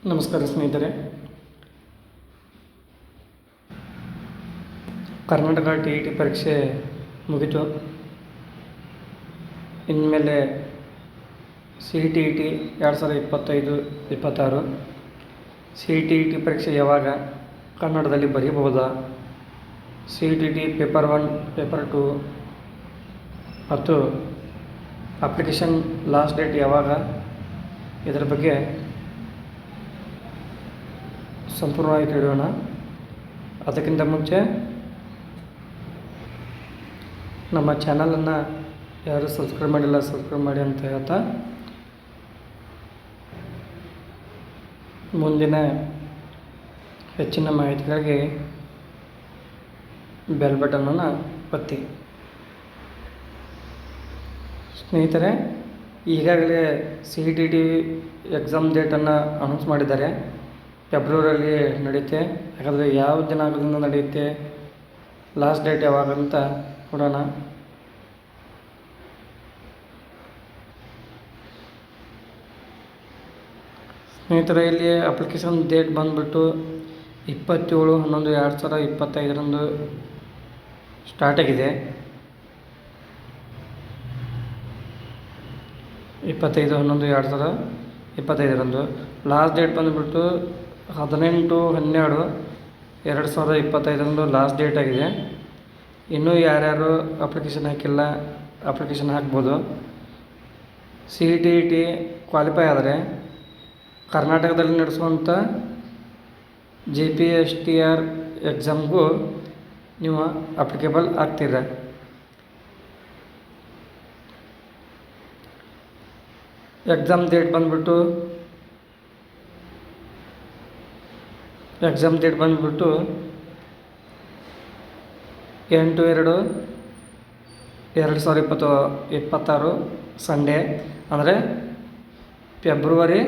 ನಮಸ್ಕಾರ ಸ್ನೇಹಿತರೆ. ಕರ್ನಾಟಕ TET ಪರೀಕ್ಷೆ ಮುಗಿತು. ಇನ್ಮೇಲೆ CTET 2025-26 CTET ಪರೀಕ್ಷೆ ಯಾವಾಗ, ಕನ್ನಡದಲ್ಲಿ ಬರೀಬಹುದಾ, CTET ಪೇಪರ್ 1, ಪೇಪರ್ 2 ಮತ್ತು ಅಪ್ಲಿಕೇಶನ್ ಲಾಸ್ಟ್ ಡೇಟ್ ಯಾವಾಗ, ಇದರ ಬಗ್ಗೆ ಸಂಪೂರ್ಣವಾಗಿ ತಿಳಿಯೋಣ. ಅದಕ್ಕಿಂತ ಮುಂಚೆ ನಮ್ಮ ಚಾನಲನ್ನು ಯಾರು ಸಬ್ಸ್ಕ್ರೈಬ್ ಮಾಡಿಲ್ಲ ಸಬ್ಸ್ಕ್ರೈಬ್ ಮಾಡಿ ಅಂತ ಹೇಳ್ತಾ, ಮುಂದಿನ ಹೆಚ್ಚಿನ ಮಾಹಿತಿಗಾಗಿ ಬೆಲ್ ಬಟನನ್ನು ಒತ್ತಿ. ಸ್ನೇಹಿತರೆ, ಈಗಾಗಲೇ CTET ಎಕ್ಸಾಮ್ ಡೇಟನ್ನು ಅನೌನ್ಸ್ ಮಾಡಿದ್ದಾರೆ. ಫೆಬ್ರವರಿಯಲ್ಲಿ ನಡೆಯುತ್ತೆ. ಯಾಕಂದರೆ ಯಾವ ದಿನಾಂಕದಿಂದ ನಡೆಯುತ್ತೆ, ಲಾಸ್ಟ್ ಡೇಟ್ ಯಾವಾಗ ಅಂತ ನೋಡೋಣ. ಸ್ನೇಹಿತರೆ, ಇಲ್ಲಿ ಅಪ್ಲಿಕೇಶನ್ ಡೇಟ್ ಬಂದುಬಿಟ್ಟು 27/11/2025 ಸ್ಟಾರ್ಟ್ ಆಗಿದೆ. 25/11/2025 ಲಾಸ್ಟ್ ಡೇಟ್ ಬಂದುಬಿಟ್ಟು 18/12/2025 ಲಾಸ್ಟ್ ಡೇಟ್ ಆಗಿದೆ. ಇನ್ನೂ ಯಾರ್ಯಾರು ಅಪ್ಲಿಕೇಶನ್ ಹಾಕಿಲ್ಲ, ಅಪ್ಲಿಕೇಶನ್ ಹಾಕ್ಬೋದು. CTET ಕ್ವಾಲಿಫೈ ಆದರೆ ಕರ್ನಾಟಕದಲ್ಲಿ ನಡೆಸುವಂಥ JPSTR ಎಕ್ಸಾಮ್ಗೂ ನೀವು ಅಪ್ಲಿಕೇಬಲ್ ಆಗ್ತೀರ. ಎಕ್ಸಾಮ್ ಡೇಟ್ ಬಂದುಬಿಟ್ಟು 8/2/2026 ಸಂಡೇ, ಅಂದರೆ ಫೆಬ್ರವರಿ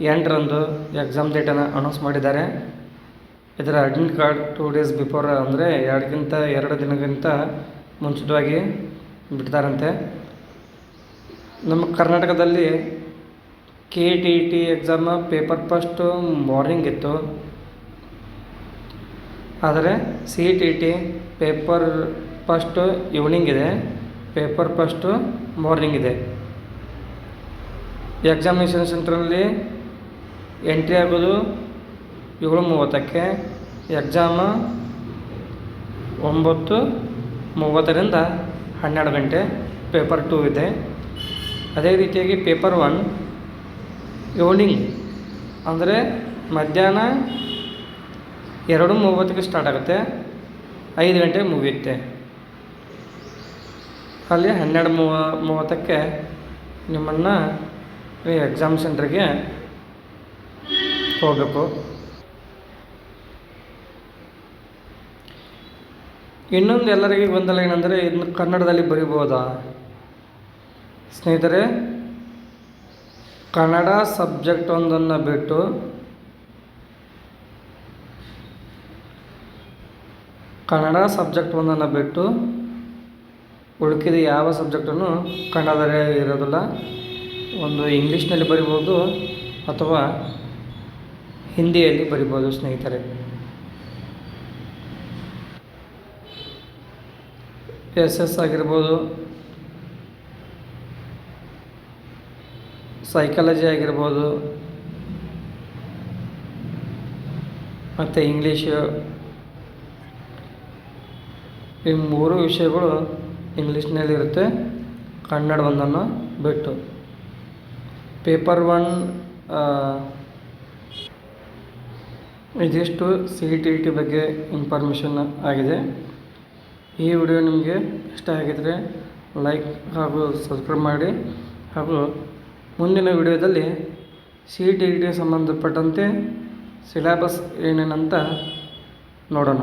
8ರಂದು ಎಕ್ಸಾಮ್ ಡೇಟನ್ನು ಅನೌನ್ಸ್ ಮಾಡಿದ್ದಾರೆ. ಇದರ ಅಡ್ಮಿಟ್ ಕಾರ್ಡ್ 2 ಡೇಸ್ ಬಿಫೋರ್, ಅಂದರೆ 2 ದಿನಕ್ಕಿಂತ ಮುಂಚಿತವಾಗಿ ಬಿಡ್ತಾರಂತೆ. ನಮ್ಮ ಕರ್ನಾಟಕದಲ್ಲಿ KTET exam paper first morning ಇತ್ತು. ಆದರೆ CTET ಪೇಪರ್ ಫಸ್ಟು ಈವ್ನಿಂಗ್ ಇದೆ, ಪೇಪರ್ ಫಸ್ಟು ಮಾರ್ನಿಂಗ್ ಇದೆ. ಎಕ್ಸಾಮಿನೇಷನ್ ಸೆಂಟ್ರಲ್ಲಿ ಎಂಟ್ರಿ ಆಗೋದು 7:30ಕ್ಕೆ, ಎಕ್ಸಾಮ 9:30ರಿಂದ 12 ಗಂಟೆ. ಪೇಪರ್ 2 ಇದೆ. ಅದೇ ರೀತಿಯಾಗಿ ಪೇಪರ್ 1 ಈವ್ನಿಂಗ್, ಅಂದರೆ ಮಧ್ಯಾಹ್ನ 2:30ಕ್ಕೆ ಸ್ಟಾರ್ಟ್ ಆಗುತ್ತೆ, 5 ಗಂಟೆಗೆ ಮುಗಿಯುತ್ತೆ. ಅಲ್ಲಿ 12:30ಕ್ಕೆ ನಿಮ್ಮನ್ನು ಎಕ್ಸಾಮ್ ಸೆಂಟ್ರಿಗೆ ಹೋಗಬೇಕು. ಇನ್ನೊಂದು ಎಲ್ಲರಿಗೂ ಗೊಂದಲ ಏನಂದರೆ, ಇದನ್ನು ಕನ್ನಡದಲ್ಲಿ ಬರೀಬೋದಾ? ಸ್ನೇಹಿತರೆ, ಕನ್ನಡ ಸಬ್ಜೆಕ್ಟ್ ಒಂದನ್ನು ಬಿಟ್ಟು ಉಳಿದ ಯಾವ ಸಬ್ಜೆಕ್ಟನ್ನು ಕನ್ನಡದಲ್ಲೇ ಇರೋದಿಲ್ಲ. ಒಂದು ಇಂಗ್ಲೀಷ್ನಲ್ಲಿ ಬರಿಬೋದು ಅಥವಾ ಹಿಂದಿಯಲ್ಲಿ ಬರಿಬೋದು. ಸ್ನೇಹಿತರೆ, SS ಆಗಿರ್ಬೋದು, ಸೈಕಾಲಜಿ ಆಗಿರ್ಬೋದು, ಮತ್ತು ಇಂಗ್ಲೀಷು, ಈ 3 ವಿಷಯಗಳು ಇಂಗ್ಲೀಷ್ನಲ್ಲಿರುತ್ತೆ, ಕನ್ನಡ ಒಂದನ್ನು ಬಿಟ್ಟು. ಪೇಪರ್ 1 ಇದಿಷ್ಟು CTET ಬಗ್ಗೆ ಇನ್ಫಾರ್ಮೇಷನ್ ಆಗಿದೆ. ಈ ವಿಡಿಯೋ ನಿಮಗೆ ಇಷ್ಟ ಆಗಿದ್ದರೆ ಲೈಕ್ ಹಾಗೂ ಸಬ್ಸ್ಕ್ರೈಬ್ ಮಾಡಿ, ಹಾಗೂ ಮುಂದಿನ ವಿಡಿಯೋದಲ್ಲಿ CTET ಸಂಬಂಧಪಟ್ಟಂತೆ ಸಿಲೆಬಸ್ ಏನೇನಂತ ನೋಡೋಣ.